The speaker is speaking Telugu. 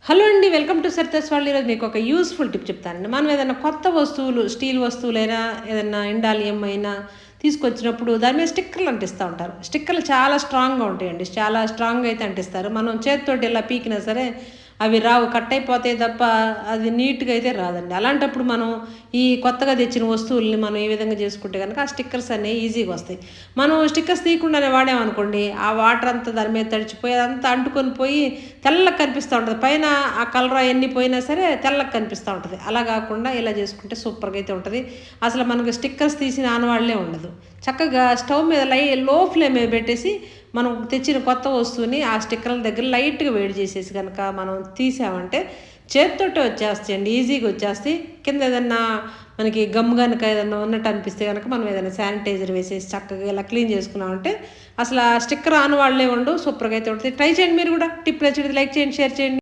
హలో అండి, వెల్కమ్ టు సరితస్ వాళ్ళు. ఈరోజు మీకు ఒక యూస్ఫుల్ టిప్ చెప్తానండి. మనం ఏదైనా కొత్త వస్తువులు, స్టీల్ వస్తువులైనా, ఏదైనా ఇండాలియం అయినా తీసుకొచ్చినప్పుడు దాని మీద స్టిక్కర్లు అంటిస్తూ ఉంటారు. స్టిక్కర్లు చాలా స్ట్రాంగ్గా ఉంటాయండి. చాలా స్ట్రాంగ్గా అయితే అంటిస్తారు. మనం చేతితోటి ఇలా పీకినా సరే అవి రావు, కట్ అయిపోతాయి తప్ప అది నీట్గా అయితే రాదండి. అలాంటప్పుడు మనం ఈ కొత్తగా తెచ్చిన వస్తువుల్ని మనం ఈ విధంగా చేసుకుంటే కనుక ఆ స్టిక్కర్స్ అనేవి ఈజీగా వస్తాయి. మనం స్టిక్కర్స్ తీయకుండానే వాడామనుకోండి, ఆ వాటర్ అంతా దాని మీద తడిచిపోయి అదంతా అంటుకొని పోయి తెల్లగా కనిపిస్తూ ఉంటుంది. పైన ఆ కలర్ అవన్నీ పోయినా సరే తెల్లగా కనిపిస్తూ ఉంటుంది. అలా కాకుండా ఇలా చేసుకుంటే సూపర్గా అయితే ఉంటుంది. అసలు మనకు స్టిక్కర్స్ తీసిన ఆనవాళ్లే ఉండదు. చక్కగా స్టవ్ మీద లో ఫ్లేమ్ మీద పెట్టేసి మనం తెచ్చిన కొత్త వస్తువుని ఆ స్టిక్కర్ల దగ్గర లైట్గా వేడి చేసేసి కనుక మనం తీసామంటే చేతితోటే వచ్చేస్తాయండి, ఈజీగా వచ్చేస్తాయి. కింద ఏదన్నా మనకి గమ్ కనుక ఏదన్నా ఉన్నట్టు అనిపిస్తే కనుక మనం ఏదైనా శానిటైజర్ వేసేసి చక్కగా ఇలా క్లీన్ చేసుకున్నామంటే అసలు ఆ స్టిక్కర్ ఆనవాళ్లే ఉండవు. సూపర్గా అయితే ఉంటుంది. ట్రై చేయండి మీరు కూడా. టిప్ నచ్చినది లైక్ చేయండి, షేర్ చేయండి.